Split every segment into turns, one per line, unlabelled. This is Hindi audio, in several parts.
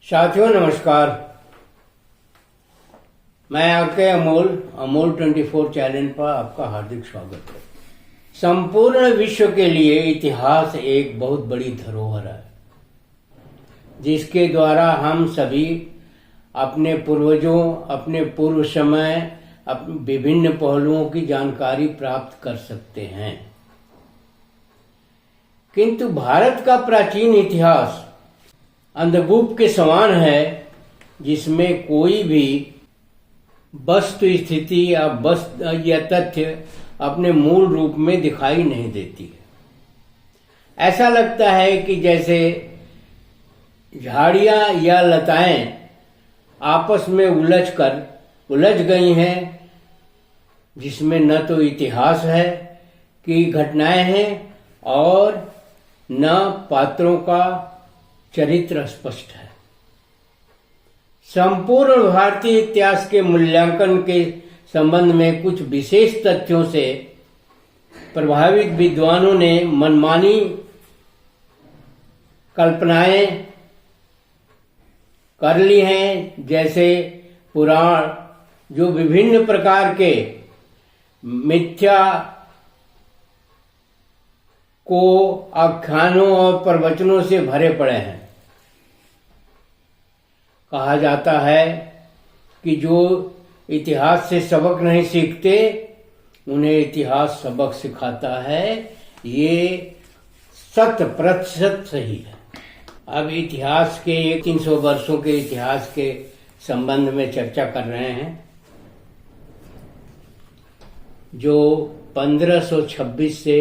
साथियों नमस्कार। मैं आपके अमोल 24 चैनल पर आपका हार्दिक स्वागत है। संपूर्ण विश्व के लिए इतिहास एक बहुत बड़ी धरोहर है, जिसके द्वारा हम सभी अपने पूर्वजों, अपने पूर्व समय, विभिन्न पहलुओं की जानकारी प्राप्त कर सकते हैं। किंतु भारत का प्राचीन इतिहास अंधगुप्त के समान है, जिसमें कोई भी वस्तु स्थिति या तथ्य अपने मूल रूप में दिखाई नहीं देती है। ऐसा लगता है कि जैसे झाड़ियां या लताएं आपस में उलझ गई हैं, जिसमें न तो इतिहास है कि घटनाएं हैं और न पात्रों का चरित्र स्पष्ट है। संपूर्ण भारतीय इतिहास के मूल्यांकन के संबंध में कुछ विशेष तथ्यों से प्रभावित विद्वानों ने मनमानी कल्पनाएं कर ली हैं, जैसे पुराण जो विभिन्न प्रकार के मिथ्या को आख्यानों और प्रवचनों से भरे पड़े हैं। कहा जाता है कि जो इतिहास से सबक नहीं सीखते, उन्हें इतिहास सबक सिखाता है। ये 100% सही है। अब इतिहास के 300 वर्षों के इतिहास के संबंध में चर्चा कर रहे हैं, जो 1526 से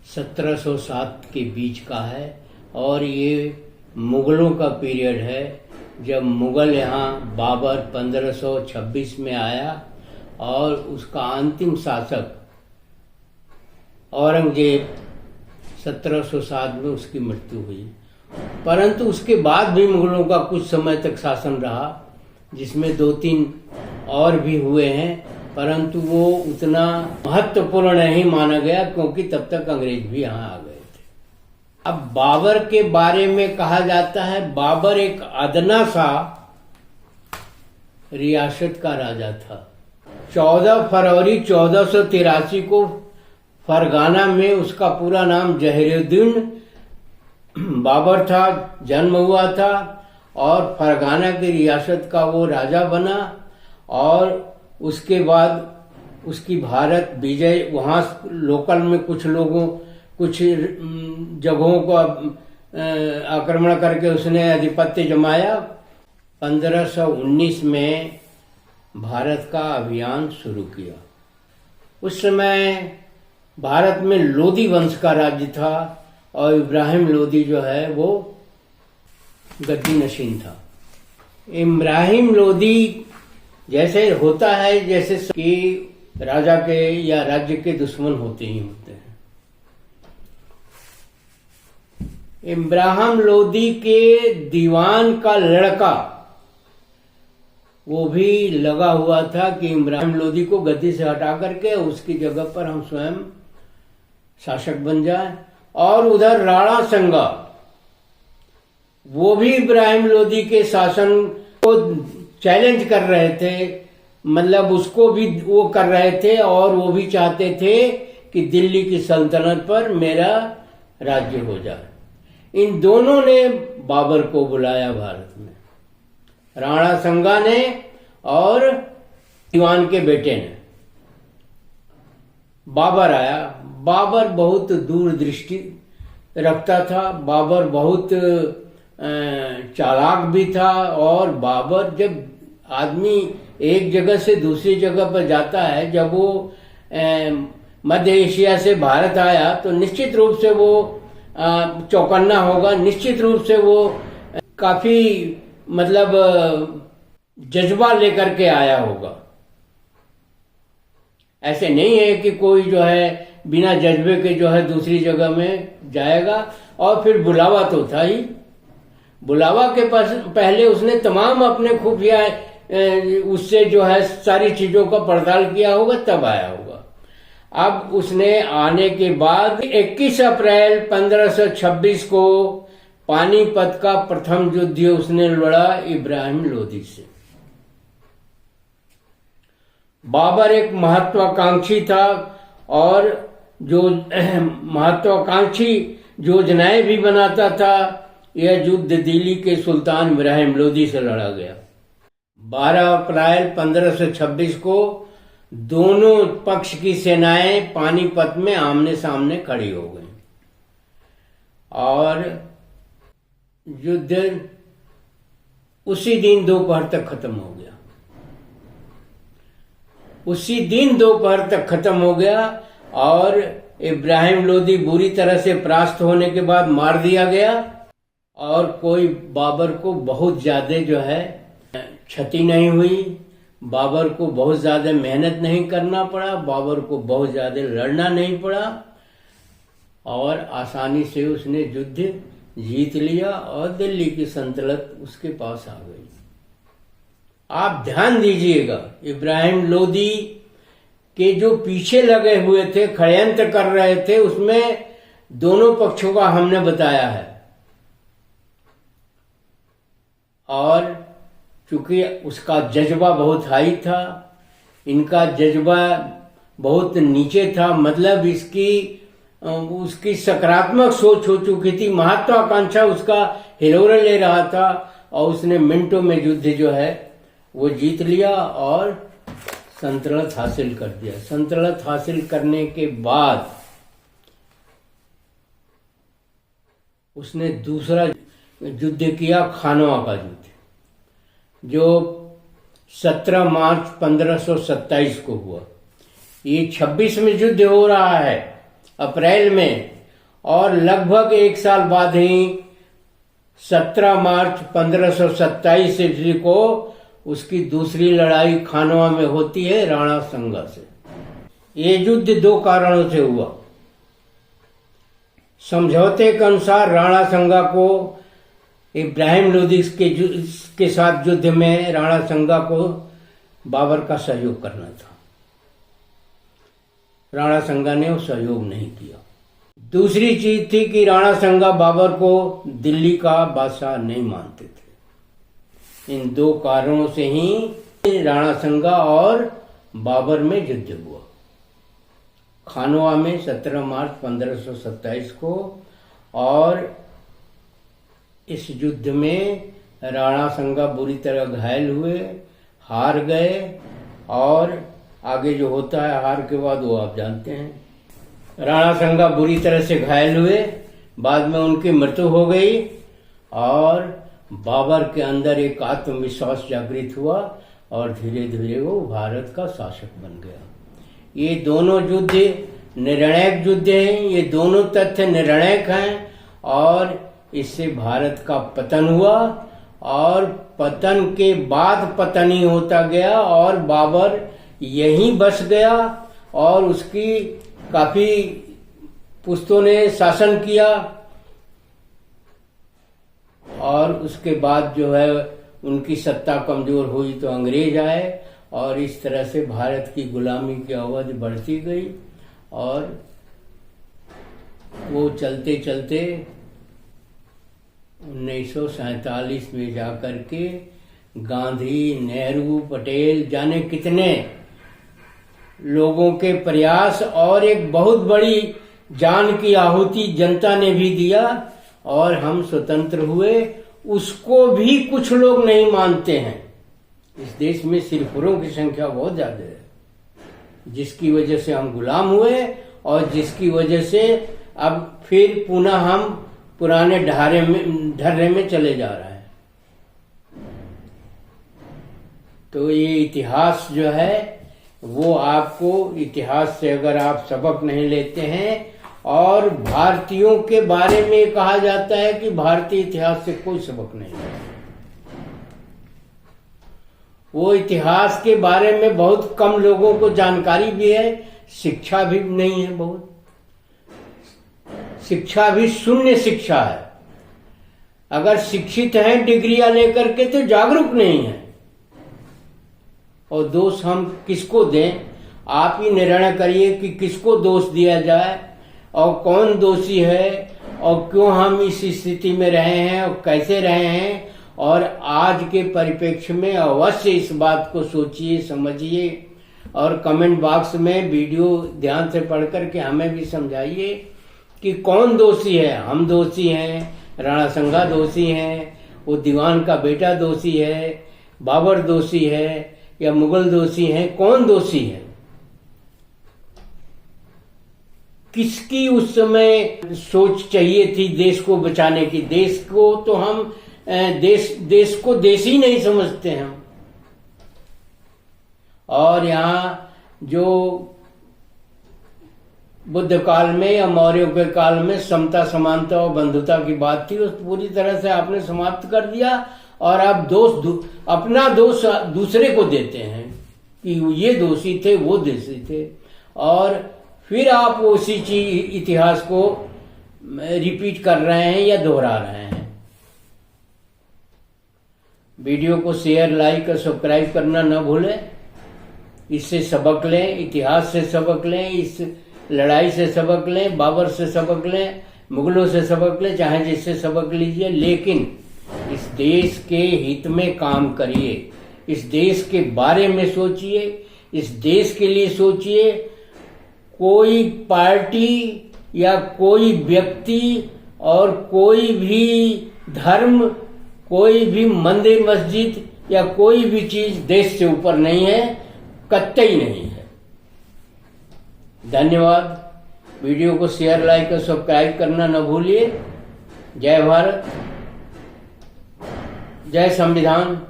1707 के बीच का है, और ये मुगलों का पीरियड है, जब मुगल यहाँ बाबर 1526 में आया और उसका अंतिम शासक औरंगजेब 1707 में उसकी मृत्यु हुई। परंतु उसके बाद भी मुगलों का कुछ समय तक शासन रहा, जिसमें 2-3 और भी हुए हैं, परंतु वो उतना महत्वपूर्ण नहीं माना गया, क्योंकि तब तक अंग्रेज भी यहाँ आ गए थे। अब बाबर के बारे में कहा जाता है, बाबर एक अदना सा रियासत का राजा था। 14 फरवरी 1483 को फरगाना में उसका पूरा नाम जहीरुद्दीन बाबर था, जन्म हुआ था, और फरगाना की रियासत का वो राजा बना। और उसके बाद उसकी भारत विजय, वहाँ लोकल में कुछ जगहों को आक्रमण करके उसने आधिपत्य जमाया। 1519 में भारत का अभियान शुरू किया। उस समय भारत में लोदी वंश का राज्य था, और इब्राहिम लोदी जो है वो गद्दी नशीन था। इब्राहिम लोदी जैसे होता है, जैसे कि राजा के या राज्य के दुश्मन होते ही होते हैं। इब्राहिम लोदी के दीवान का लड़का वो भी लगा हुआ था कि इब्राहिम लोदी को गद्दी से हटा करके उसकी जगह पर हम स्वयं शासक बन जाए। और उधर राणा संगा, वो भी इब्राहिम लोदी के शासन को चैलेंज कर रहे थे, मतलब उसको भी वो कर रहे थे, और वो भी चाहते थे कि दिल्ली की सल्तनत पर मेरा राज्य हो जाए। इन दोनों ने बाबर को बुलाया भारत में, राणा संगा ने और दीवान के बेटे ने। बाबर आया। बाबर बहुत दूरदृष्टि रखता था, बाबर बहुत चालाक भी था। और बाबर, जब आदमी एक जगह से दूसरी जगह पर जाता है, जब वो मध्य एशिया से भारत आया, तो निश्चित रूप से वो चौकन्ना होगा, निश्चित रूप से वो काफी मतलब जज्बा लेकर के आया होगा। ऐसे नहीं है कि कोई जो है बिना जज्बे के जो है दूसरी जगह में जाएगा। और फिर बुलावा तो था ही। बुलावा के पहले उसने तमाम अपने खुफिया उससे जो है सारी चीजों का पड़ताल किया होगा, तब आया होगा। अब उसने आने के बाद 21 अप्रैल 1526 को पानीपत का प्रथम युद्ध उसने लड़ा इब्राहिम लोदी से। बाबर एक महत्वाकांक्षी था और जो महत्वाकांक्षी योजनाएं भी बनाता था। यह युद्ध दिल्ली के सुल्तान इब्राहिम लोदी से लड़ा गया। 12 अप्रैल 1526 को दोनों पक्ष की सेनाएं पानीपत में आमने सामने खड़ी हो गई और युद्ध उसी दिन दोपहर तक खत्म हो गया। उसी दिन दोपहर तक खत्म हो गया और इब्राहिम लोदी बुरी तरह से परास्त होने के बाद मार दिया गया और कोई बाबर को बहुत ज्यादा जो है क्षति नहीं हुई। बाबर को बहुत ज्यादा मेहनत नहीं करना पड़ा, बाबर को बहुत ज्यादा लड़ना नहीं पड़ा और आसानी से उसने युद्ध जीत लिया और दिल्ली की सल्तनत उसके पास आ गई। आप ध्यान दीजिएगा, इब्राहिम लोदी के जो पीछे लगे हुए थे, षड्यंत्र कर रहे थे, उसमें दोनों पक्षों का हमने बताया है। और चूंकि उसका जज्बा बहुत हाई था, इनका जज्बा बहुत नीचे था, मतलब उसकी सकारात्मक सोच हो चुकी थी, महत्वाकांक्षा उसका हिलोरे ले रहा था और उसने मिनटों में युद्ध जो है वो जीत लिया और सल्तनत हासिल कर दिया। सल्तनत हासिल करने के बाद उसने दूसरा युद्ध किया, खानवा का युद्ध, जो 17 मार्च 1527 को हुआ। ये 26 में युद्ध हो रहा है अप्रैल में और लगभग एक साल बाद ही 17 मार्च 1527 ईस्वी को उसकी दूसरी लड़ाई खानवा में होती है राणा संगा से। ये युद्ध 2 कारणों से हुआ। समझौते के अनुसार राणा संगा को इब्राहिम लोदी के साथ युद्ध में राणा संगा को बाबर का सहयोग करना था। राणा संगा ने वो सहयोग नहीं किया। दूसरी चीज थी कि राणा संगा बाबर को दिल्ली का बादशाह नहीं मानते थे। इन 2 कारणों से ही राणा संगा और बाबर में युद्ध हुआ। खानवा में 17 मार्च 1527 को, और इस युद्ध में राणा संगा बुरी तरह घायल हुए, हार गए और आगे जो होता है हार के बाद वो आप जानते हैं। राणा संगा बुरी तरह से घायल हुए, बाद में उनकी मृत्यु हो गई और बाबर के अंदर एक आत्मविश्वास जागृत हुआ और धीरे धीरे वो भारत का शासक बन गया। ये दोनों युद्ध निर्णायक युद्ध हैं, ये दोनों तथ्य निर्णायक हैं और इससे भारत का पतन हुआ और पतन के बाद पतन ही होता गया और बाबर यहीं बस गया और उसकी काफी पुश्तों ने शासन किया और उसके बाद जो है उनकी सत्ता कमजोर हुई तो अंग्रेज आए और इस तरह से भारत की गुलामी की अवधि बढ़ती गई और वो चलते चलते 1947 में जाकर के गांधी, नेहरू, पटेल, जाने कितने लोगों के प्रयास और एक बहुत बड़ी जान की आहुति जनता ने भी दिया और हम स्वतंत्र हुए। उसको भी कुछ लोग नहीं मानते हैं। इस देश में सिरफुरों की संख्या बहुत ज्यादा है, जिसकी वजह से हम गुलाम हुए और जिसकी वजह से अब फिर पुनः हम पुराने ढर्रे में चले जा रहे हैं। तो ये इतिहास जो है वो आपको, इतिहास से अगर आप सबक नहीं लेते हैं, और भारतीयों के बारे में कहा जाता है कि भारतीय इतिहास से कोई सबक नहीं है। वो इतिहास के बारे में बहुत कम लोगों को जानकारी भी है, शिक्षा भी नहीं है, बहुत शिक्षा भी शून्य शिक्षा है। अगर शिक्षित हैं डिग्रियां लेकर के तो जागरूक नहीं है। और दोष हम किसको दें? आप ही निर्णय करिए कि किसको दोष दिया जाए और कौन दोषी है और क्यों हम इस स्थिति में रहे हैं और कैसे रहे हैं, और आज के परिप्रेक्ष्य में अवश्य इस बात को सोचिए, समझिए और कमेंट बॉक्स में वीडियो ध्यान से पढ़ करके हमें भी समझाइए कि कौन दोषी है। हम दोषी हैं, राणा संगा दोषी हैं, वो दीवान का बेटा दोषी है, बाबर दोषी है या मुगल दोषी हैं, कौन दोषी है? किसकी उस समय सोच चाहिए थी देश को बचाने की? देश को तो हम देश को देश ही नहीं समझते हम। और यहाँ जो बुद्ध काल में या मौर्यों के काल में समता, समानता और बंधुता की बात थी, उस पूरी तरह से आपने समाप्त कर दिया। और आप अपना दोष दूसरे को देते हैं कि ये दोषी थे, वो दोषी थे, और फिर आप उसी चीज इतिहास को रिपीट कर रहे हैं या दोहरा रहे हैं। वीडियो को शेयर, लाइक और सब्सक्राइब करना न भूलें। इससे सबक लें, इतिहास से सबक लें, इस लड़ाई से सबक लें, बाबर से सबक लें, मुगलों से सबक लें, चाहे जिससे सबक लीजिए, लेकिन इस देश के हित में काम करिए, इस देश के बारे में सोचिए, इस देश के लिए सोचिए। कोई पार्टी या कोई व्यक्ति और कोई भी धर्म, कोई भी मंदिर मस्जिद या कोई भी चीज देश से ऊपर नहीं है, कतई नहीं है। धन्यवाद। वीडियो को शेयर, लाइक और सब्सक्राइब करना न भूलिए। जय भारत, जय संविधान,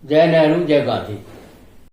जय नेहरू, जय गांधी।